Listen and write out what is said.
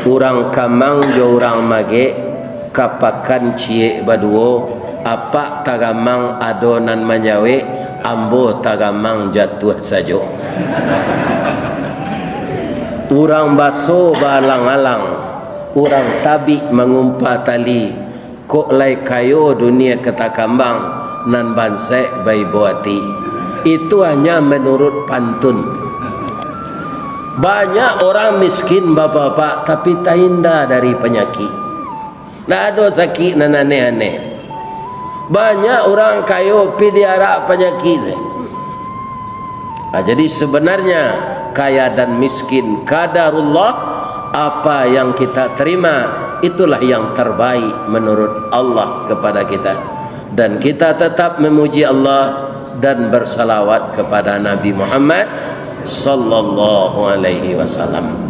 Urang kamang jo urang mage kapakan cie baduo apa tagamang adonan manyawe ambo tagamang jatuh sajo. Urang baso balang-alang, urang tabi mengumpa tali, kok lai kayo dunia ketakambang nan bansai bai buati. Itu hanya menurut pantun. Banyak orang miskin bapak-bapak tapi tak indah dari penyakit. Tak ada sakit nan aneh-aneh. Banyak orang kayo pidiara penyakit. Jadi sebenarnya kaya dan miskin qadarullah, apa yang kita terima itulah yang terbaik menurut Allah kepada kita, dan kita tetap memuji Allah dan bersalawat kepada Nabi Muhammad sallallahu alaihi wasallam.